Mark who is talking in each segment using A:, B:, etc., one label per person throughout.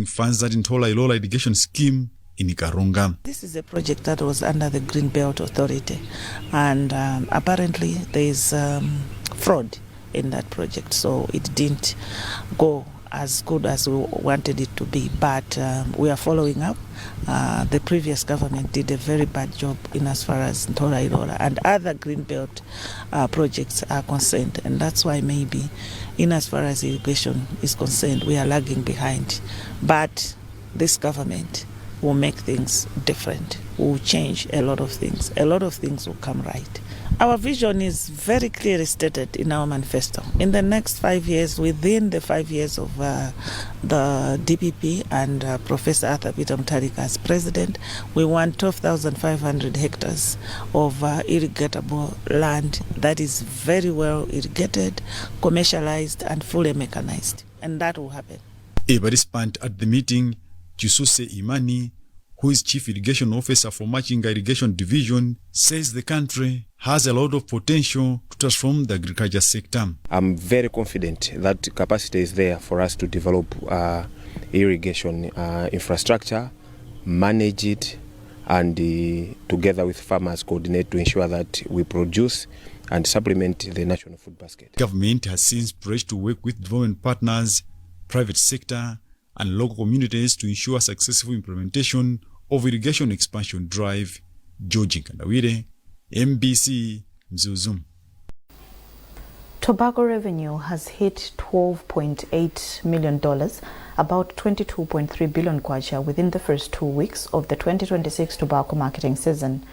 A: funds that Ntola Ilola irrigation scheme in Ikaronga.
B: This is a project that was under the Green Belt Authority, and apparently there is fraud in that project, so it didn't go as good as we wanted it to be, but we are following up. The previous government did a very bad job in as far as Ntola Ilola and other Greenbelt projects are concerned, and that's why maybe in as far as irrigation is concerned we are lagging behind. But this government will make things different, will change a lot of things. A lot of things will come right. Our vision is very clearly stated in our manifesto. In the next 5 years, within the 5 years of the DPP and Professor Arthur Peter Mutharika as president, we want 12,500 hectares of irrigatable land that is very well irrigated, commercialized and fully mechanized. And that will happen.
A: A participant at the meeting, Chisuse Imani, who is Chief Irrigation Officer for Machinga Irrigation Division, says the country has a lot of potential to transform the agriculture sector.
C: I'm very confident that capacity is there for us to develop irrigation infrastructure, manage it, and together with farmers coordinate to ensure that we produce and supplement the national food basket.
A: Government has since pledged to work with development partners, private sector, and local communities to ensure successful implementation of irrigation expansion drive. George Nkandawire, MBC, Mzuzu.
D: Tobacco revenue has hit $12.8 million, about 22.3 billion kwacha within the first 2 weeks of the 2026 tobacco marketing season,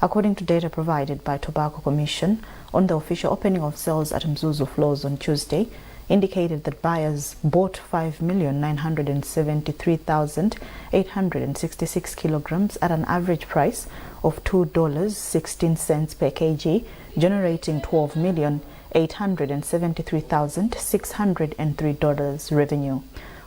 D: according to data provided by Tobacco Commission on the official opening of sales at Mzuzu floors on Tuesday. Indicated that buyers bought 5,973,866 kilograms at an average price of $2.16 per kg, generating $12,873,603 revenue.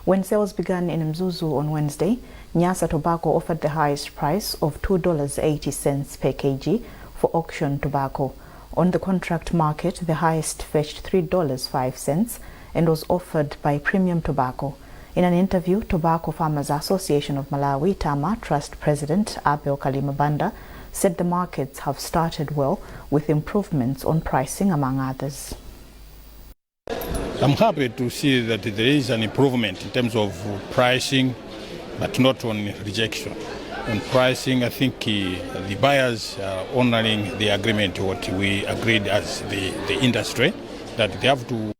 D: When sales began in Mzuzu on Wednesday, Nyasa Tobacco offered the highest price of $2.80 per kg for auction tobacco. On the contract market, the highest fetched $3.05 and was offered by Premium Tobacco. In an interview, Tobacco Farmers Association of Malawi, TAMA, Trust President Abel Kalimabanda said the markets have started well with improvements on pricing, among others.
E: I'm happy to see that there is an improvement in terms of pricing, but not on rejection. On pricing, I think the buyers are honoring the agreement, what we agreed as the industry, that they have to.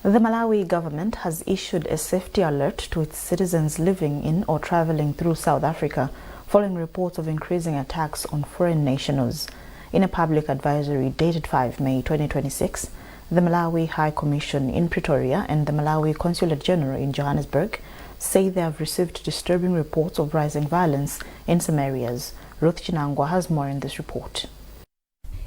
D: The Malawi government has issued a safety alert to its citizens living in or traveling through South Africa following reports of increasing attacks on foreign nationals. In a public advisory dated 5 May 2026, the Malawi High Commission in Pretoria and the Malawi Consulate General in Johannesburg say they have received disturbing reports of rising violence in some areas. Ruth Chinangwa has more in this report.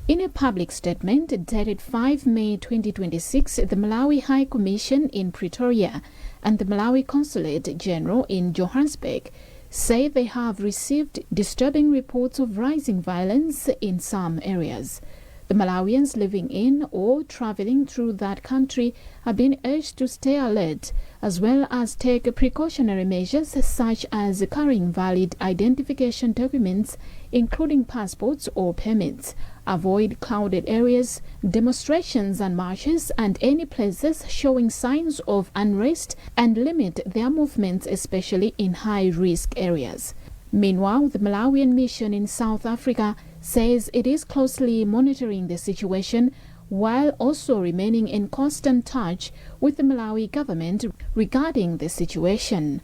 F: In a public statement dated 5 May 2026, the Malawi High Commission in Pretoria and the Malawi Consulate General in Johannesburg say they have received disturbing reports of rising violence in some areas. The Malawians living in or traveling through that country are being urged to stay alert, as well as take precautionary measures such as carrying valid identification documents, including passports or permits, avoid crowded areas, demonstrations and marches, and any places showing signs of unrest, and limit their movements, especially in high-risk areas. Meanwhile, the Malawian mission in South Africa says it is closely monitoring the situation while also remaining in constant touch with the Malawi government regarding the situation.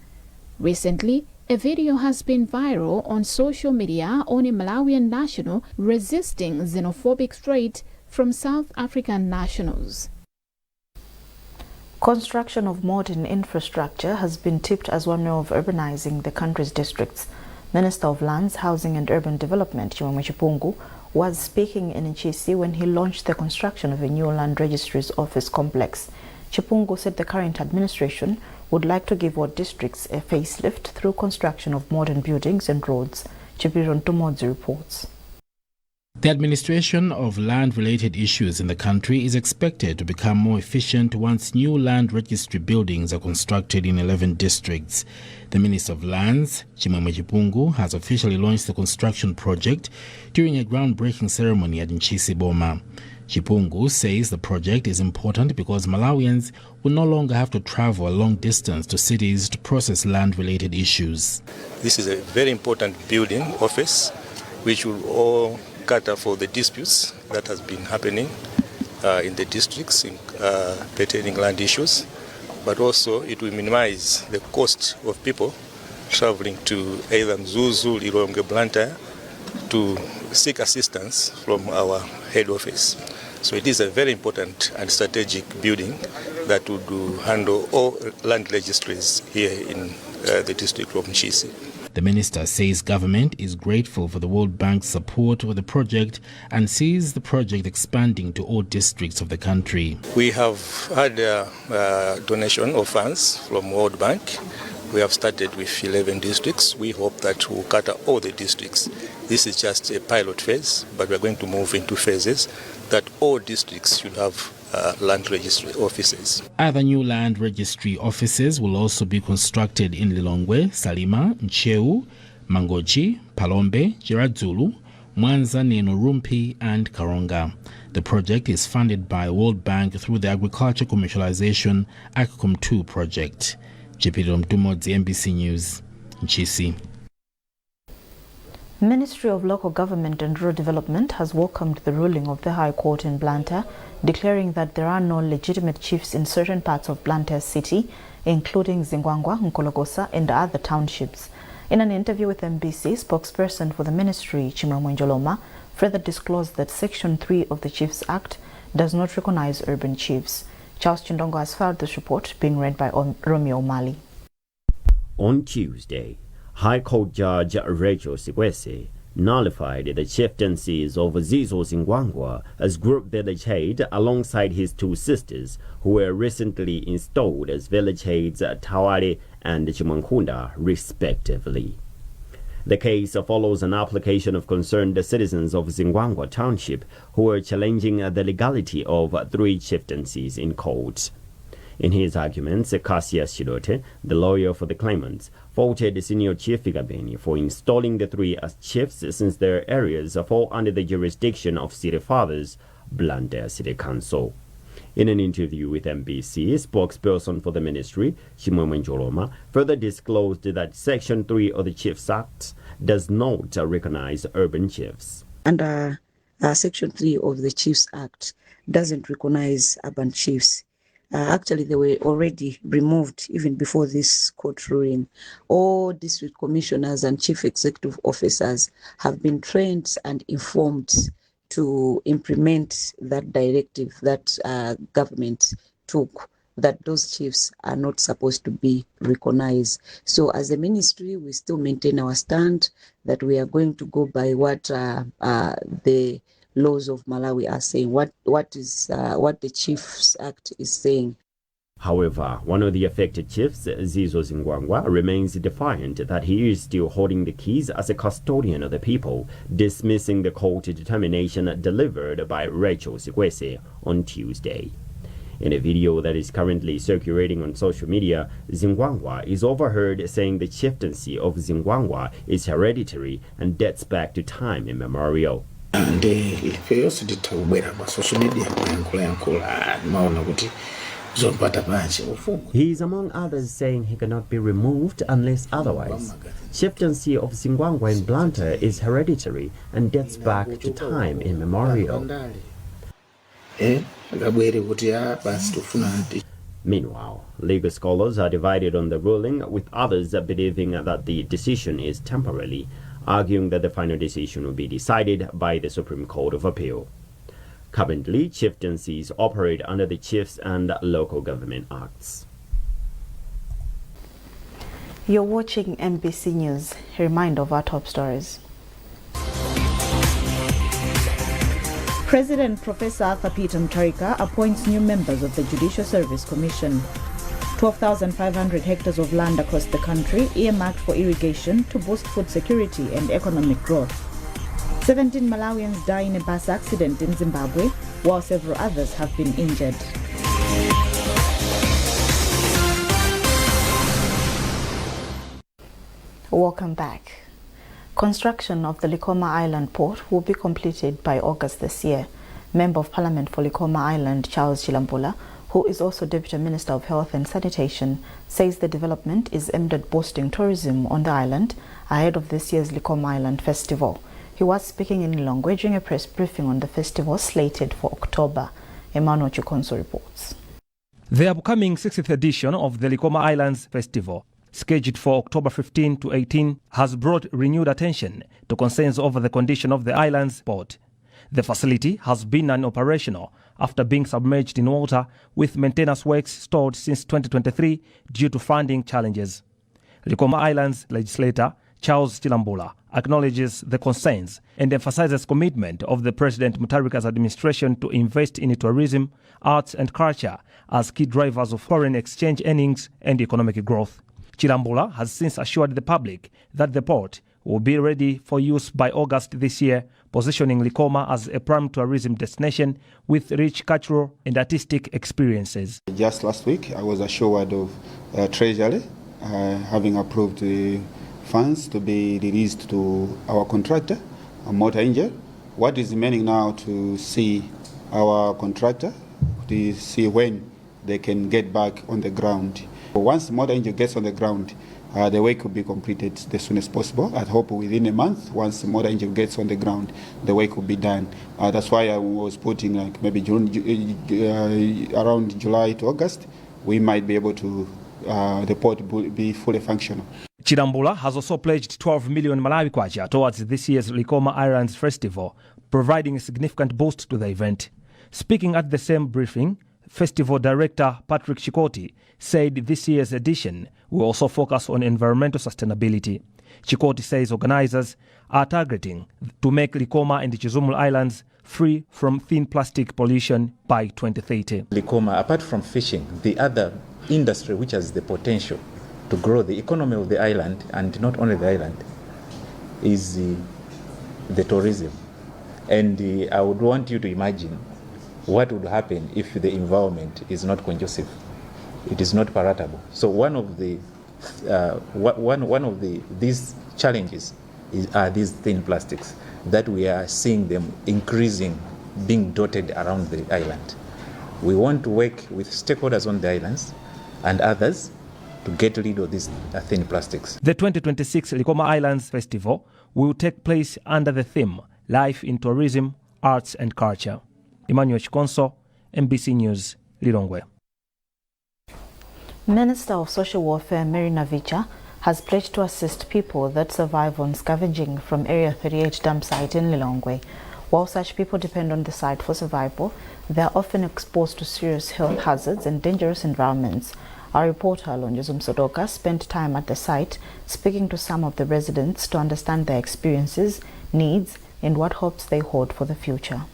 F: Recently, a video has been viral on social media on a Malawian national resisting xenophobic threat from South African nationals.
D: Construction of modern infrastructure has been tipped as one way of urbanizing the country's districts. Minister of Lands, Housing and Urban Development, Chimwemwe Chipungu, was speaking in Nchisi when he launched the construction of a new land registry's office complex. Chipungu said the current administration would like to give our districts a facelift through construction of modern buildings and roads. Chibiron Tumodzi reports.
G: The administration of land-related issues in the country is expected to become more efficient once new land registry buildings are constructed in 11 districts. The Minister of Lands, Chimwemwe Chipungu, has officially launched the construction project during a groundbreaking ceremony at Nchisi Boma. Chipungu says the project is important because Malawians will no longer have to travel a long distance to cities to process land-related issues.
H: This is a very important building office which will all cater for the disputes that has been happening in the districts pertaining land issues, but also it will minimize the cost of people traveling to either Mzuzu, Lilongwe, Blantyre to seek assistance from our head office. So it is a very important and strategic building that would handle all land registries here in the district of Nchisi.
G: The minister says government is grateful for the World Bank's support for the project and sees the project expanding to all districts of the country.
H: We have had a donation of funds from World Bank. We have started with 11 districts. We hope that we'll cater all the districts. This is just a pilot phase, but we're going to move into phases that all districts should have land registry offices.
G: Other new land registry offices will also be constructed in Lilongwe, Salima, Ncheu, Mangochi, Palombe, Jiradzulu, Mwanza, Nenurumpi and Karonga. The project is funded by the World Bank through the Agriculture Commercialization ACCOM 2 project. Jepidom Dumodzi, MBC News, Nchisi.
D: Ministry of Local Government and Rural Development has welcomed the ruling of the High Court in Blantyre, declaring that there are no legitimate chiefs in certain parts of Blantyre City, including Zingwangwa, Nkologosa and other townships. In an interview with MBC, spokesperson for the ministry, Chimwemwe Njoloma, further disclosed that Section 3 of the Chiefs Act does not recognize urban chiefs. Charles Chindongo has filed this report, being read by Romeo Mali.
I: On Tuesday, High Court Judge Rachel Sigwese nullified the chieftaincies of Zizo Zingwangwa as group village head alongside his two sisters who were recently installed as village heads Tawale and Chimwankunda respectively. The case follows an application of concerned citizens of Zingwangwa Township who were challenging the legality of 3 chieftaincies in court. In his arguments, Cassius Chidote, the lawyer for the claimants, faulted Senior Chief Igabeni for installing the 3 as chiefs since their areas fall under the jurisdiction of City Fathers, Blantyre City Council. In an interview with MBC, spokesperson for the ministry, Chimwemwe Njoloma, further disclosed that Section 3 of the Chiefs Act does not recognize urban chiefs.
J: Under Section 3 of the Chiefs Act doesn't recognize urban chiefs. Actually, they were already removed even before this court ruling. All district commissioners and chief executive officers have been trained and informed to implement that directive that government took, that those chiefs are not supposed to be recognized. So as a ministry, we still maintain our stand that we are going to go by what the laws of Malawi are saying, what the Chiefs Act is saying.
I: However, one of the affected chiefs, Zizo Zingwangwa, remains defiant that he is still holding the keys as a custodian of the people, dismissing the court determination delivered by Rachel Sigwese on Tuesday. In a video that is currently circulating on social media, Zingwangwa is overheard saying the chieftaincy of Zingwangwa is hereditary and dates back to time immemorial.
K: He is
I: among others saying he cannot be removed unless otherwise. Chieftaincy of Zingwangwa in Blantyre is hereditary and dates back to time immemorial. Meanwhile, legal scholars are divided on the ruling, with others believing that the decision is temporary, arguing that the final decision will be decided by the Supreme Court of Appeal. Currently, chieftaincies operate under the Chiefs and Local Government Acts.
D: You're watching MBC News. A reminder of our top stories.
L: President Professor Arthur Peter Mutharika appoints new members of the Judicial Service Commission. 12,500 hectares of land across the country earmarked for irrigation to boost food security and economic growth. 17 Malawians die in a bus accident in Zimbabwe, while several others have been injured.
D: Welcome back. Construction of the Likoma Island port will be completed by August this year. Member of Parliament for Likoma Island, Charles Chilambula, who is also Deputy Minister of Health and Sanitation, says the development is aimed at boosting tourism on the island ahead of this year's Likoma Island Festival. He was speaking in Lilongwe during a press briefing on the festival slated for October. Emmanuel Chukonso reports.
M: The upcoming 60th edition of the Likoma Islands Festival, scheduled for October 15 to 18, has brought renewed attention to concerns over the condition of the island's port. The facility has been unoperational after being submerged in water, with maintenance works stalled since 2023 due to funding challenges. Likoma Islands legislator Charles Chilambula acknowledges the concerns and emphasizes commitment of the President Mutharika's administration to invest in tourism, arts and culture as key drivers of foreign exchange earnings and economic growth. Chilambula has since assured the public that the port will be ready for use by August this year, positioning Likoma as a prime tourism destination with rich cultural and artistic experiences.
N: Just last week, I was assured of Treasury having approved the funds to be released to our contractor, Motor Angel. What is remaining now to see our contractor, to see when they can get back on the ground. Once Motor Angel gets on the ground, the work will be completed as soon as possible. I hope within a month, once Motor Angel gets on the ground, the work will be done. That's why I was putting like maybe around July to August, we might be able to, the port will be fully functional.
M: Chilambula has also pledged 12 million Malawi kwacha towards this year's Likoma Islands Festival, providing a significant boost to the event. Speaking at the same briefing, Festival Director Patrick Chikoti said this year's edition will also focus on environmental sustainability. Chikoti says organizers are targeting to make Likoma and the Chizumul Islands free from thin plastic pollution by 2030.
O: Likoma, apart from fishing, the other industry which has the potential to grow the economy of the island, and not only the island, is the tourism. And I would want you to imagine what would happen if the environment is not conducive. It is not palatable. So one of these challenges are these thin plastics that we are seeing them increasing, being dotted around the island. We want to work with stakeholders on the islands and others to get rid of these thin plastics.
M: The 2026 Likoma Islands Festival will take place under the theme Life in Tourism, Arts and Culture. Emmanuel Chikonso, MBC News, Lilongwe.
D: Minister of Social Welfare Mary Navicha has pledged to assist people that survive on scavenging from Area 38 dump site in Lilongwe. While such people depend on the site for survival, they are often exposed to serious health hazards and dangerous environments. Our reporter Lonjozum Sodoka spent time at the site speaking to some of the residents to understand their experiences, needs, and what hopes they hold for the future.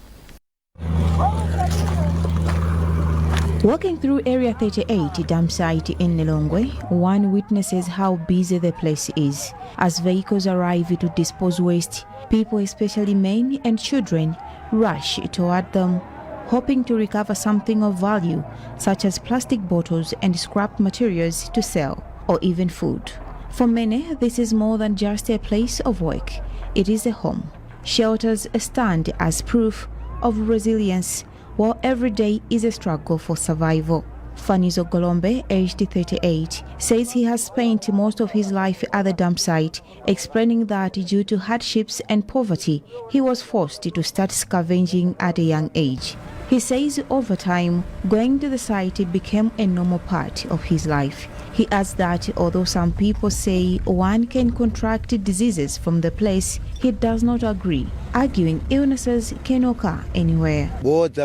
P: Walking through Area 38 dump site in Lilongwe, one witnesses how busy the place is. As vehicles arrive to dispose waste, people, especially men and children, rush toward them, hoping to recover something of value, such as plastic bottles and scrap materials to sell, or even food. For many, this is more than just a place of work. It is a home. Shelters stand as proof of resilience, while every day is a struggle for survival. Fanizo Golombe, aged 38, says he has spent most of his life at the dump site, explaining that due to hardships and poverty, he was forced to start scavenging at a young age. He says over time, going to the site became a normal part of his life. He adds that although some people say one can contract diseases from the place, he does not agree, arguing illnesses can occur anywhere.
Q: It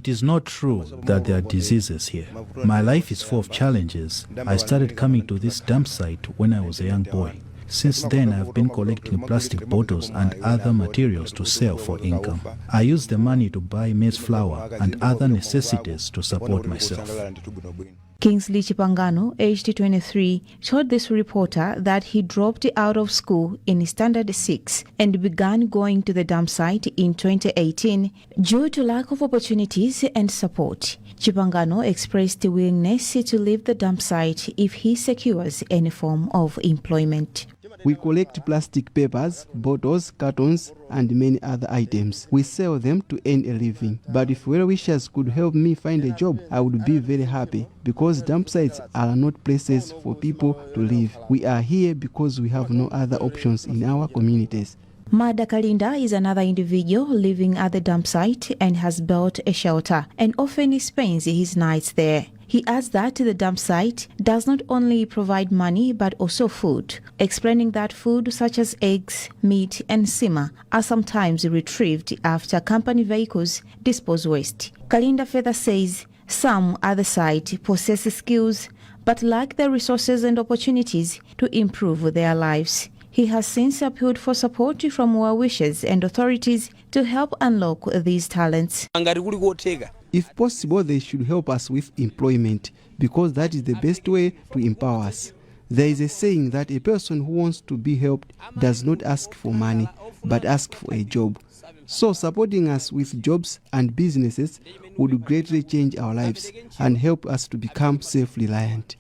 Q: is not true that there are diseases here. My life is full of challenges. I started coming to this dump site when I was a young boy. Since then, I've been collecting plastic bottles and other materials to sell for income. I use the money to buy maize flour and other necessities to support myself.
P: Kingsley Chipangano, aged 23, told this reporter that he dropped out of school in Standard 6 and began going to the dump site in 2018 due to lack of opportunities and support. Chipangano expressed a willingness to leave the dump site if he secures any form of employment.
R: We collect plastic papers, bottles, cartons, and many other items. We sell them to earn a living. But if well-wishers could help me find a job, I would be very happy, because dump sites are not places for people to live. We are here because we have no other options in our communities.
P: Mada Kalinda is another individual living at the dump site and has built a shelter and often spends his nights there. He adds that the dump site does not only provide money but also food, explaining that food such as eggs, meat and sima are sometimes retrieved after company vehicles dispose waste. Kalinda further says some at the site possess skills but lack the resources and opportunities to improve their lives. He has since appealed for support from well-wishers and authorities to help unlock these talents.
R: If possible, they should help us with employment, because that is the best way to empower us. There is a saying that a person who wants to be helped does not ask for money, but ask for a job. So supporting us with jobs and businesses would greatly change our lives and help us to become self-reliant.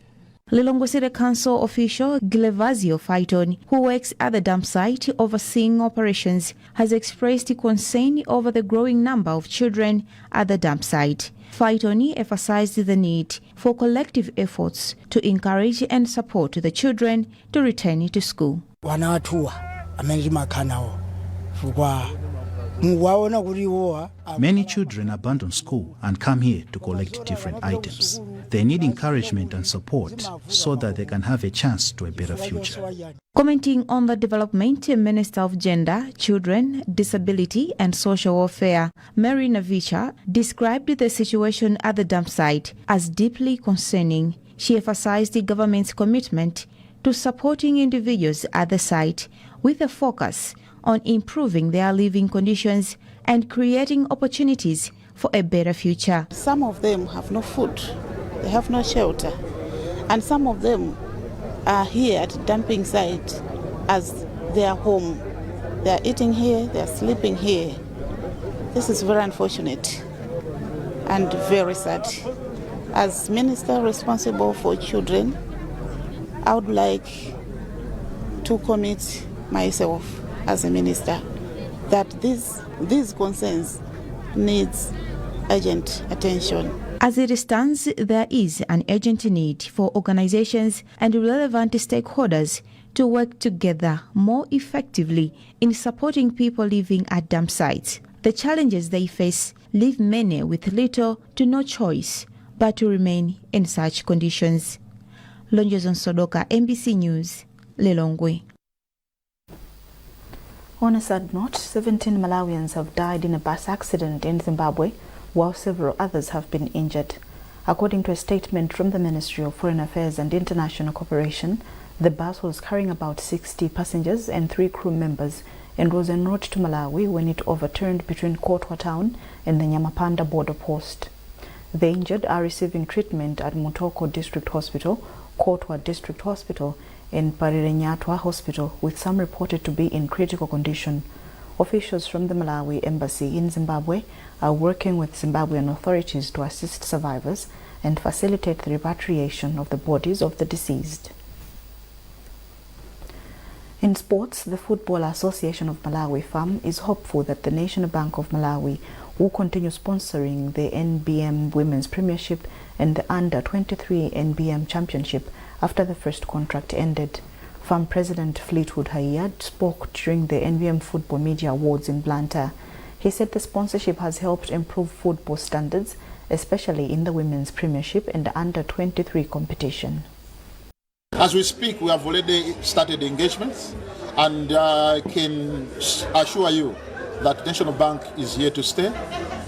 P: Lilongwe City Council official Glevazio Phyton, who works at the dump site overseeing operations, has expressed concern over the growing number of children at the dump site. Phyton emphasized the need for collective efforts to encourage and support the children to return to school.
Q: Many children abandon school and come here to collect different items. They need encouragement and support so that they can have a chance to a better future.
P: Commenting on the development, Minister of Gender, Children, Disability and Social Welfare, Mary Navicha, described the situation at the dump site as deeply concerning. She emphasized the government's commitment to supporting individuals at the site with a focus on improving their living conditions and creating opportunities for a better future.
B: Some of them have no food, they have no shelter, and some of them are here at the dumping site as their home. They are eating here, they are sleeping here. This is very unfortunate and very sad. As minister responsible for children, I would like to commit myself as a minister that these concerns needs urgent attention.
P: As it stands, there is an urgent need for organizations and relevant stakeholders to work together more effectively in supporting people living at dump sites. The challenges they face leave many with little to no choice but to remain in such conditions. Lonjezon Sodoka, MBC News, Lilongwe.
D: On a sad note, 17 Malawians have died in a bus accident in Zimbabwe, while several others have been injured. According to a statement from the Ministry of Foreign Affairs and International Cooperation, the bus was carrying about 60 passengers and 3 crew members and was en route to Malawi when it overturned between Kotwa town and the Nyamapanda border post. The injured are receiving treatment at Mutoko District Hospital, Kotwa District Hospital, and Parirenyatwa Hospital, with some reported to be in critical condition. Officials from the Malawi Embassy in Zimbabwe are working with Zimbabwean authorities to assist survivors and facilitate the repatriation of the bodies of the deceased. In sports, the Football Association of Malawi FAM is hopeful that the National Bank of Malawi will continue sponsoring the NBM Women's Premiership and the Under-23 NBM Championship after the first contract ended. FAM President Fleetwood Hayat spoke during the NBM Football Media Awards in Blantyre. He said the sponsorship has helped improve football standards, especially in the Women's Premiership and the Under-23 competition.
S: As we speak, we have already started engagements, and I can assure you that National Bank is here to stay.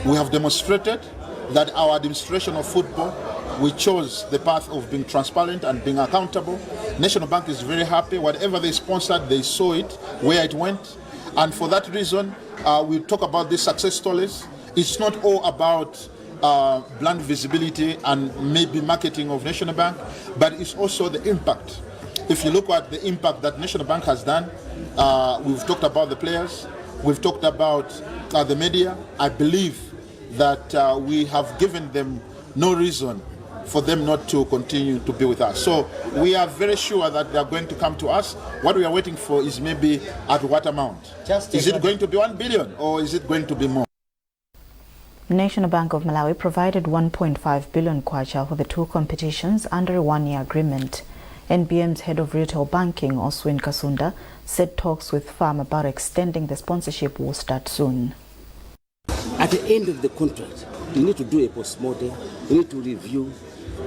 S: We have demonstrated that our administration of football, we chose the path of being transparent and being accountable. National Bank is very happy. Whatever they sponsored, they saw it, where it went. And for that reason, we talk about these success stories. It's not all about brand visibility and maybe marketing of National Bank, but it's also the impact. If you look at the impact that National Bank has done, we've talked about the players, we've talked about the media. I believe that we have given them no reason for them not to continue to be with us. So we are very sure that they are going to come to us. What we are waiting for is maybe at what amount? Is it going to be 1 billion or is it going to be more?
D: National Bank of Malawi provided 1.5 billion kwacha for the two competitions under a one-year agreement. NBM's head of retail banking, Oswin Kasunda, said talks with FAM about extending the sponsorship will start soon.
K: At the end of the contract, you need to do a post-mortem, you need to review,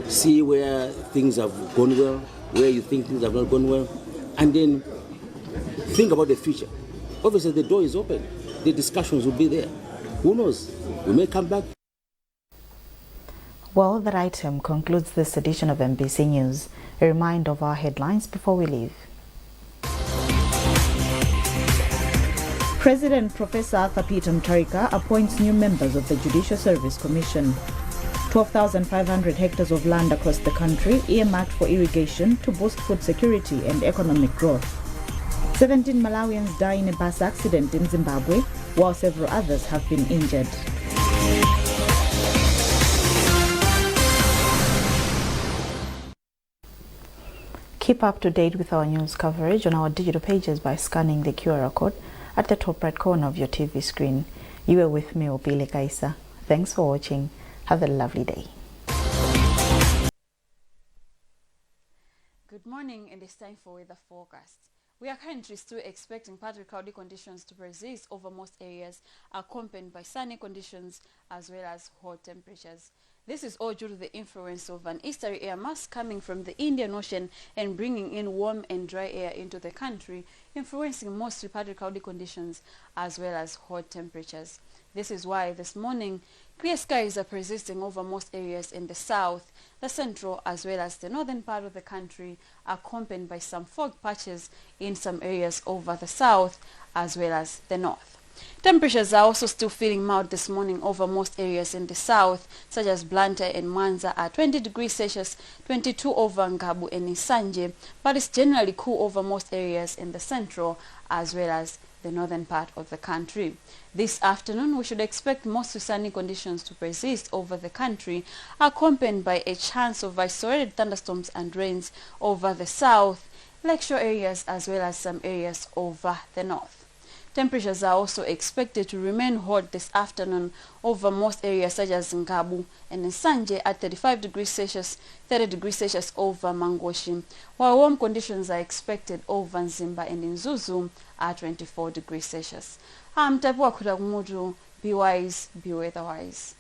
K: see where things have gone well, where you think things have not gone well, and then think about the future. Obviously, the door is open. The discussions will be there. Who knows? We may come back.
D: Well, that item concludes this edition of MBC News. A reminder of our headlines before we leave.
L: President Professor Arthur Peter Mutharika appoints new members of the Judicial Service Commission. 12,500 hectares of land across the country earmarked for irrigation to boost food security and economic growth. 17 Malawians die in a bus accident in Zimbabwe, while several others have been injured.
D: Keep up to date with our news coverage on our digital pages by scanning the QR code at the top right corner of your TV screen. You are with me, Opile Kaisa. Thanks for watching. Have a lovely day.
T: Good morning, and it's time for weather forecast. We are currently still expecting partly cloudy conditions to persist over most areas, accompanied by sunny conditions as well as hot temperatures. This is all due to the influence of an easterly air mass coming from the Indian Ocean and bringing in warm and dry air into the country, influencing mostly partly cloudy conditions as well as hot temperatures. This is why this morning clear skies are persisting over most areas in the south, the central as well as the northern part of the country, accompanied by some fog patches in some areas over the south as well as the north. Temperatures are also still feeling mild this morning over most areas in the south, such as Blantyre and Mwanza at 20 degrees Celsius, 22 over Ngabu and Isanje, but it's generally cool over most areas in the central as well as the northern part of the country. This afternoon, we should expect mostly sunny conditions to persist over the country, accompanied by a chance of isolated thunderstorms and rains over the south, lakeshore areas as well as some areas over the north. Temperatures are also expected to remain hot this afternoon over most areas such as Ngabu and Nsanje at 35 degrees Celsius, 30 degrees Celsius over Mangoshi, while warm conditions are expected over Nzimba and Nzuzu at 24 degrees Celsius. I'm Tapua Kudagumudu. Be wise, be weatherwise.